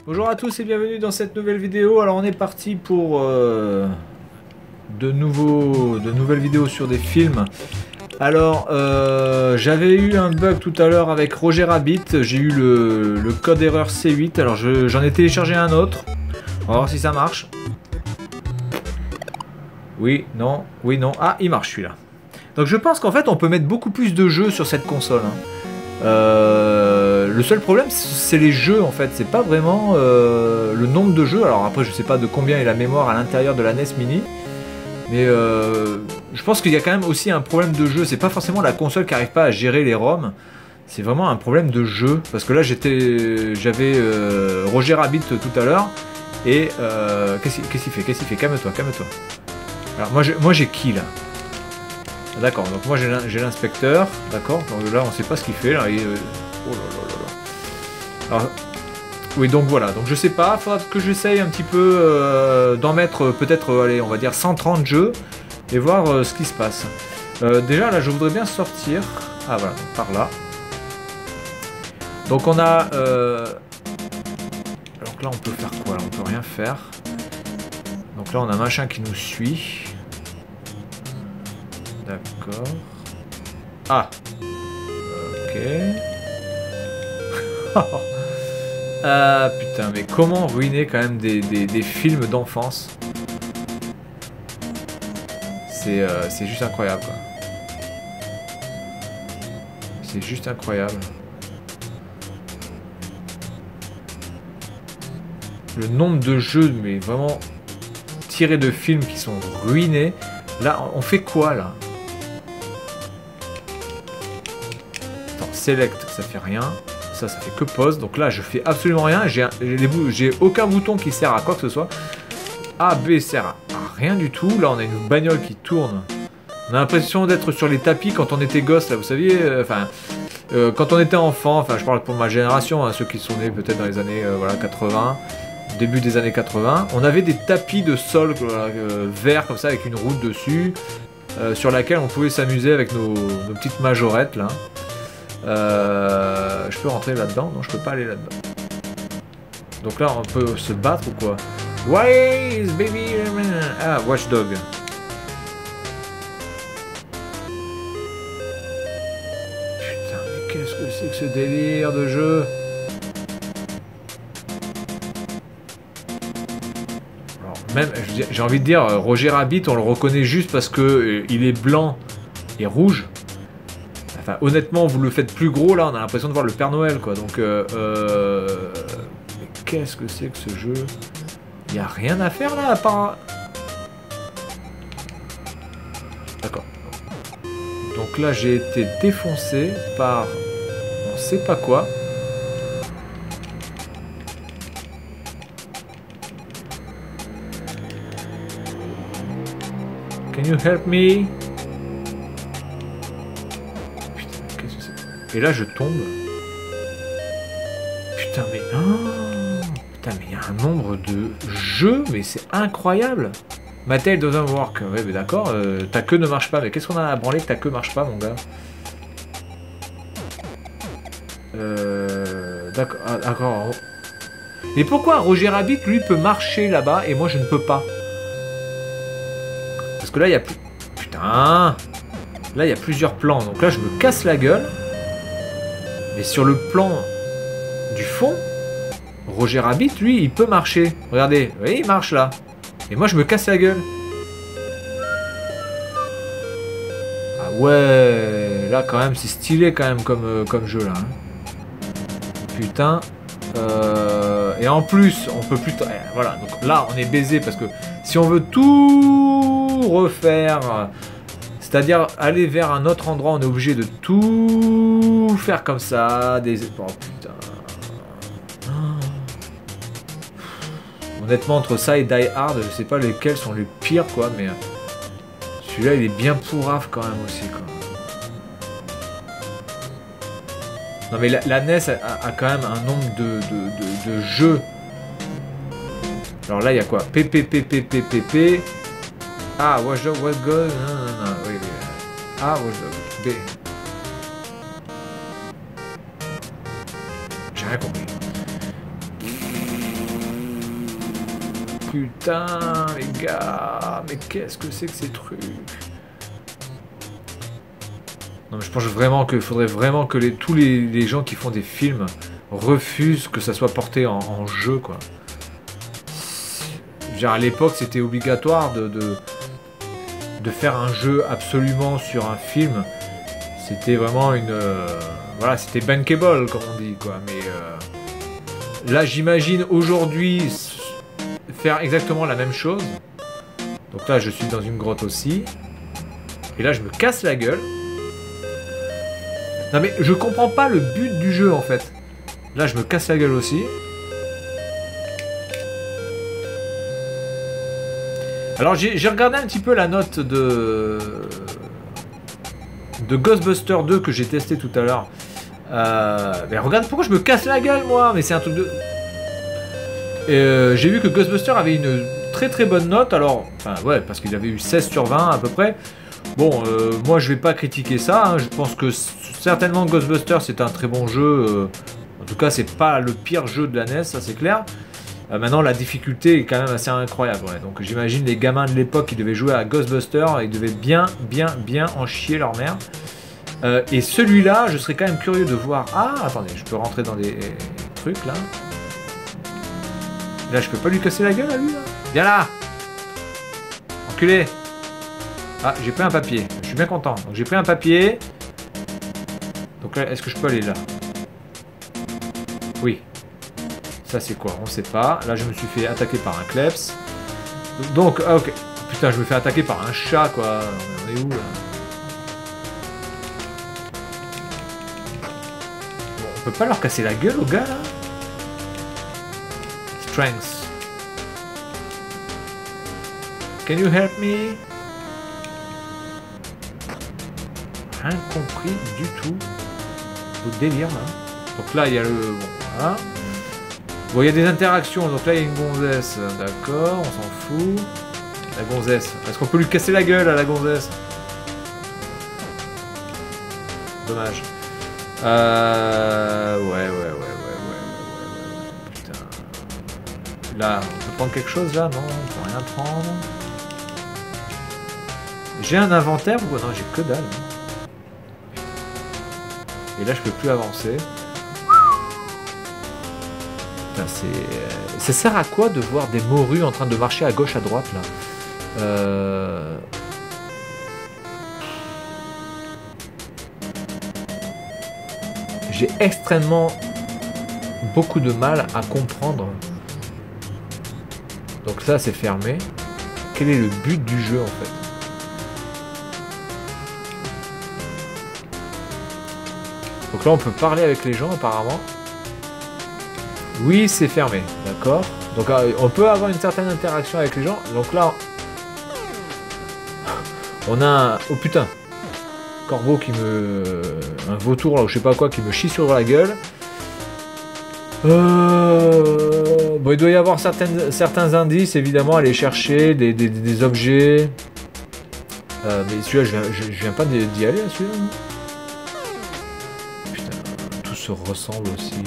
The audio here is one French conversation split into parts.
Bonjour à tous et bienvenue dans cette nouvelle vidéo. Alors on est parti pour de nouvelles vidéos sur des films. Alors j'avais eu un bug tout à l'heure avec Roger Rabbit. J'ai eu le code erreur C8. Alors j'en ai téléchargé un autre. On va voir si ça marche. Oui, non, oui, non. Ah, il marche celui-là. Donc je pense qu'en fait on peut mettre beaucoup plus de jeux sur cette console. Le seul problème c'est les jeux en fait, c'est pas vraiment le nombre de jeux. Alors après je sais pas de combien est la mémoire à l'intérieur de la NES Mini, mais je pense qu'il y a quand même aussi un problème de jeu. C'est pas forcément la console qui arrive pas à gérer les ROM, c'est vraiment un problème de jeu. Parce que là j'avais Roger Rabbit tout à l'heure et qu'est-ce qu'il fait, calme-toi. Alors moi j'ai qui là? D'accord, donc moi j'ai l'inspecteur, d'accord, donc là on sait pas ce qu'il fait là, oh là là là là. Alors, oui donc voilà, donc je sais pas, faudra que j'essaye un petit peu d'en mettre peut-être, allez on va dire 130 jeux, et voir ce qui se passe. Déjà là je voudrais bien sortir, ah voilà, donc, par là. Donc on a, donc là on peut faire quoi là? On peut rien faire. Donc là on a un machin qui nous suit. D'accord. Ah. Ok. Ah putain, mais comment ruiner quand même des films d'enfance? C'est juste incroyable quoi. C'est juste incroyable. Le nombre de jeux, mais vraiment tirés de films qui sont ruinés. Là, on fait quoi là? Select, ça fait rien. Ça fait que pause. Donc là, je fais absolument rien. J'ai aucun bouton qui sert à quoi que ce soit. A, B sert à rien du tout. Là, on a une bagnole qui tourne. On a l'impression d'être sur les tapis quand on était gosse, là, vous saviez. Quand on était enfant, enfin, je parle pour ma génération, hein, ceux qui sont nés peut-être dans les années voilà, 80, début des années 80. On avait des tapis de sol verts comme ça, avec une route dessus, sur laquelle on pouvait s'amuser avec nos petites majorettes, là. Je peux rentrer là-dedans? Non, je peux pas aller là-dedans. Donc là, on peut se battre ou quoi? Why is baby... Ah, Watchdog. Putain, mais qu'est-ce que c'est que ce délire de jeu? Alors, même, j'ai envie de dire, Roger Rabbit, on le reconnaît juste parce que il est blanc et rouge. Enfin, honnêtement, vous le faites plus gros, là, on a l'impression de voir le Père Noël, quoi. Donc, mais qu'est-ce que c'est que ce jeu? Il n'y a rien à faire, là, à part... D'accord. Donc là, j'ai été défoncé par... on sait pas quoi. Can you help me? Et là je tombe. Putain mais... Oh, putain mais il y a un nombre de jeux, mais c'est incroyable. Ma tail doesn't work. Ouais mais d'accord, ta queue ne marche pas. Mais qu'est-ce qu'on a à branler que ta queue marche pas mon gars? D'accord, ah, d'accord. Mais pourquoi Roger Rabbit lui peut marcher là-bas et moi je ne peux pas? Parce que là il y a plus... Putain. Là il y a plusieurs plans. Donc là je me casse la gueule. Mais sur le plan du fond, Roger Rabbit, lui, il peut marcher. Regardez, vous voyez, il marche là. Et moi, je me casse la gueule. Ah ouais, là, quand même, c'est stylé quand même comme jeu, là. Putain. Et en plus, on peut plus... Voilà, donc là, on est baisé parce que si on veut tout refaire... C'est-à-dire aller vers un autre endroit, on est obligé de tout faire comme ça. Oh putain. Honnêtement, entre ça et Die Hard, je sais pas lesquels sont les pires, quoi, mais celui-là, il est bien pourrave quand même aussi, quoi. Non mais la NES a quand même un nombre de jeux. Alors là, il y a quoi? PPPPPPP. Ah, Watchdog, Watchdog, non, oui. Ah, Watchdog, B. J'ai rien compris. putain, les gars, mais qu'est-ce que c'est que ces trucs? Non, mais je pense vraiment qu'il faudrait vraiment que tous les gens qui font des films refusent que ça soit porté en jeu, quoi. Genre, à l'époque, c'était obligatoire de faire un jeu absolument sur un film. C'était vraiment une... voilà, c'était bankable, comme on dit, quoi. Mais là, j'imagine aujourd'hui faire exactement la même chose. Donc là, je suis dans une grotte aussi. Et là, je me casse la gueule. Non, mais je comprends pas le but du jeu, en fait. Là, je me casse la gueule aussi. Alors, j'ai regardé un petit peu la note de Ghostbusters 2 que j'ai testé tout à l'heure. Mais regarde pourquoi je me casse la gueule, moi. Mais c'est un truc de... j'ai vu que Ghostbusters avait une très très bonne note. Alors, enfin ouais, parce qu'il avait eu 16 sur 20 à peu près. Bon, moi je vais pas critiquer ça. Hein. Je pense que certainement Ghostbusters c'est un très bon jeu. En tout cas, c'est pas le pire jeu de la NES, ça c'est clair. Maintenant, la difficulté est quand même assez incroyable. Ouais. Donc j'imagine les gamins de l'époque qui devaient jouer à Ghostbusters, ils devaient bien en chier leur mère. Et celui-là, je serais quand même curieux de voir... Ah, attendez, je peux rentrer dans des trucs, là. Là, je peux pas lui casser la gueule, à lui, là. Viens là! Enculé! Ah, j'ai pris un papier. Je suis bien content. Donc j'ai pris un papier. Donc là, est-ce que je peux aller là? Oui. Ça, c'est quoi? On sait pas. Là, je me suis fait attaquer par un kleps. Donc, ok. Putain, je me fais attaquer par un chat, quoi. On est où, là? On peut pas leur casser la gueule aux gars là? Strength. Can you help me? Rien compris du tout. Le délire là. Donc là il y a le... Bon, voilà. Bon, il y a des interactions. Donc là il y a une gonzesse. D'accord, on s'en fout. La gonzesse. Est-ce qu'on peut lui casser la gueule à la gonzesse? Dommage. Ouais. Putain. Là, on peut prendre quelque chose là? Non, on peut rien prendre. J'ai un inventaire ou quoi? Non, j'ai que dalle. Et là, je peux plus avancer. Putain, c'est... Ça sert à quoi de voir des morues en train de marcher à gauche, à droite là? J'ai extrêmement beaucoup de mal à comprendre. Donc ça c'est fermé. Quel est le but du jeu en fait? Donc là on peut parler avec les gens apparemment. Oui c'est fermé, d'accord. Donc on peut avoir une certaine interaction avec les gens. Donc là on a un... Oh putain, corbeau qui me... Un vautour là ou je sais pas quoi qui me chie sur la gueule. Bon, il doit y avoir certains indices évidemment à aller chercher, des objets. Mais celui-là je viens pas d'y aller à celui-là. Putain, tout se ressemble aussi.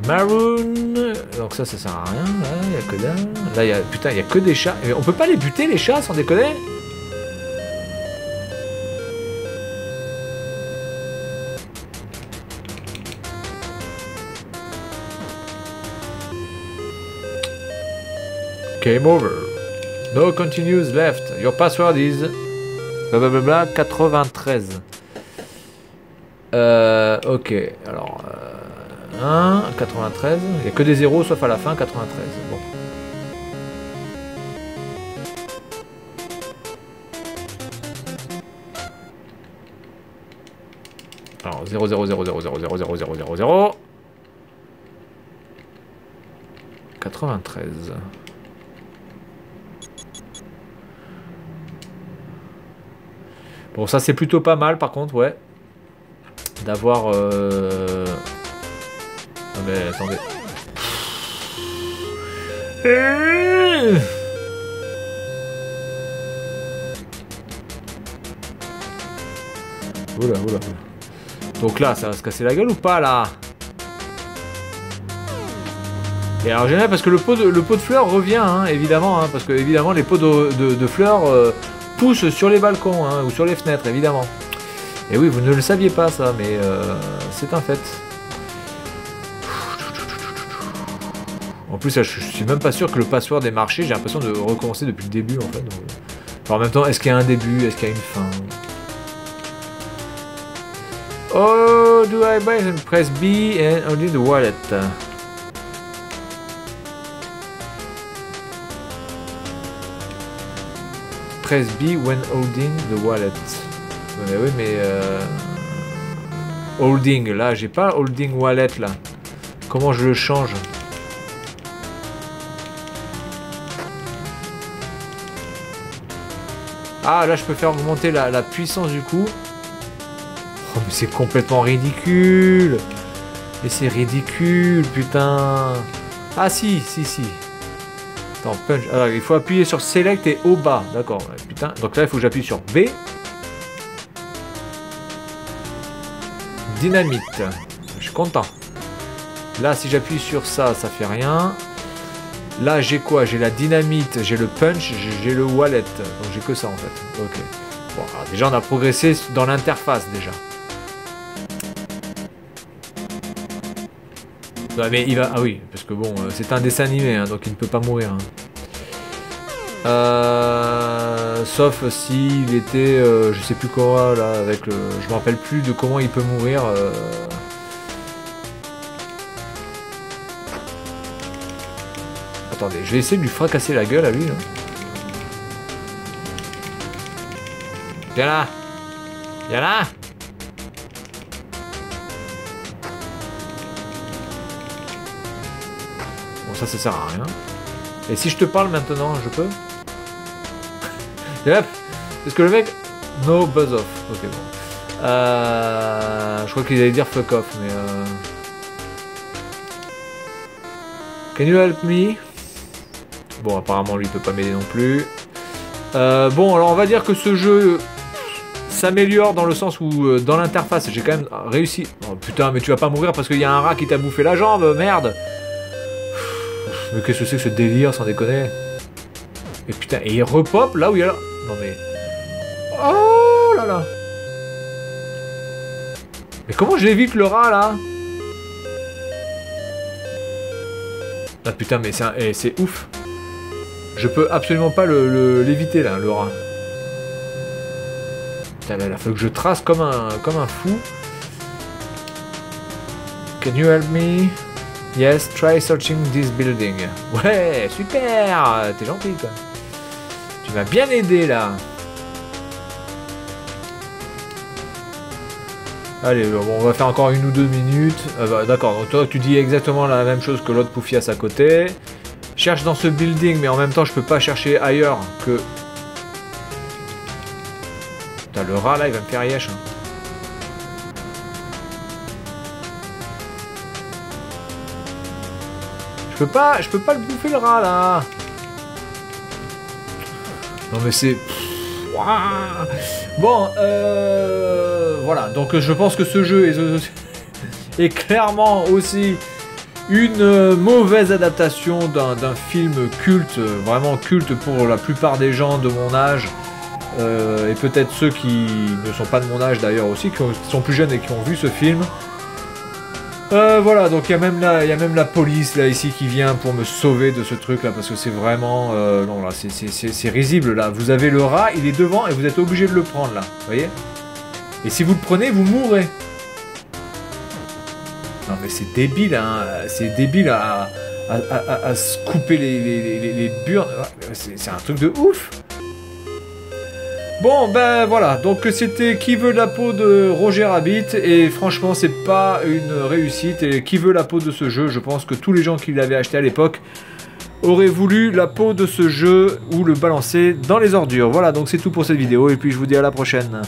Maroon. Donc ça sert à rien. Là, il y a que dalle. Là, il y a... Putain, il y a que des chats. Mais on peut pas les buter les chats sans déconner? Game over. No continues left. Your password is... Blablabla 93. Ok. Alors... 1, 93. Il n'y a que des zéros sauf à la fin, 93. Bon. Alors 0, 0, 0, 0, 0, 0, 0, 0, 0, 0. 93. Bon, ça c'est plutôt pas mal par contre, ouais. D'avoir... Non mais attendez. Oula, oula. Donc là, ça va se casser la gueule ou pas là? Et alors génial parce que le pot de fleurs revient, hein, évidemment, hein, parce que évidemment les pots de fleurs poussent sur les balcons hein, ou sur les fenêtres, évidemment. Et oui, vous ne le saviez pas ça, mais c'est un fait. En plus, là, je suis même pas sûr que le password ait marché. J'ai l'impression de recommencer depuis le début, en fait. Donc, en même temps, est-ce qu'il y a un début? Est-ce qu'il y a une fin? Oh, do I buy and press B and only the wallet? Press B when holding the wallet. Mais oui, mais holding, là, j'ai pas holding wallet, là. Comment je le change? Ah, là, je peux faire monter la puissance du coup. Oh, mais c'est complètement ridicule. Et c'est ridicule, putain. Ah, si. Attends, punch. Alors, il faut appuyer sur Select et au bas. D'accord, putain. Donc là, il faut que j'appuie sur B. Dynamite. Je suis content. Là, si j'appuie sur ça, ça fait rien. Là, j'ai quoi? J'ai la dynamite, j'ai le punch, j'ai le wallet. Donc, j'ai que ça, en fait. Ok. Bon, alors, déjà, on a progressé dans l'interface, déjà. Non, mais il va... Ah oui, parce que bon, c'est un dessin animé, hein, donc il ne peut pas mourir. Hein. Sauf s'il était... je sais plus quoi, là, avec le... Je me rappelle plus de comment il peut mourir. Attendez, je vais essayer de lui fracasser la gueule à lui. Là. Viens là! Viens là! Bon, ça sert à rien. Et si je te parle maintenant, je peux? Yep! Parce que le mec... No buzz off. Ok, bon. Je crois qu'il allait dire fuck off, mais... Can you help me? Bon, apparemment, lui, il peut pas m'aider non plus. Bon, alors, on va dire que ce jeu s'améliore dans le sens où, dans l'interface, j'ai quand même réussi... Oh, putain, mais tu vas pas mourir parce qu'il y a un rat qui t'a bouffé la jambe, merde! Mais qu'est-ce que c'est que ce délire, sans déconner? Et putain, et il repop là où il y a... Non, mais... Oh là là! Mais comment j'évite le rat, là? Ah, putain, mais c'est ouf! Je peux absolument pas l'éviter là, le rat. Putain, là, il faut que je trace comme un fou. Can you help me? Yes, try searching this building. Ouais, super! T'es gentil, quoi. Tu m'as bien aidé là. Allez, bon, on va faire encore 1 ou 2 minutes. Bah, d'accord, donc toi tu dis exactement la même chose que l'autre poufiasse à côté. Cherche dans ce building, mais en même temps, je peux pas chercher ailleurs que... Putain, le rat, là, il va me faire yesh. Hein. Je peux pas le bouffer, le rat, là. Non, mais c'est... Bon, voilà. Donc, je pense que ce jeu est clairement aussi... une mauvaise adaptation d'un film culte, vraiment culte pour la plupart des gens de mon âge, et peut-être ceux qui ne sont pas de mon âge d'ailleurs aussi, qui sont plus jeunes et qui ont vu ce film. Voilà, donc il y a même la police là ici qui vient pour me sauver de ce truc là, parce que c'est vraiment... non là, c'est risible là, vous avez le rat, il est devant et vous êtes obligé de le prendre là, vous voyez? Et si vous le prenez, vous mourrez. Non mais c'est débile, hein. C'est débile à se couper les burnes. C'est un truc de ouf. Bon ben voilà, donc c'était Qui veut la peau de Roger Rabbit, et franchement c'est pas une réussite, et qui veut la peau de ce jeu, je pense que tous les gens qui l'avaient acheté à l'époque auraient voulu la peau de ce jeu ou le balancer dans les ordures. Voilà, donc c'est tout pour cette vidéo, et puis je vous dis à la prochaine.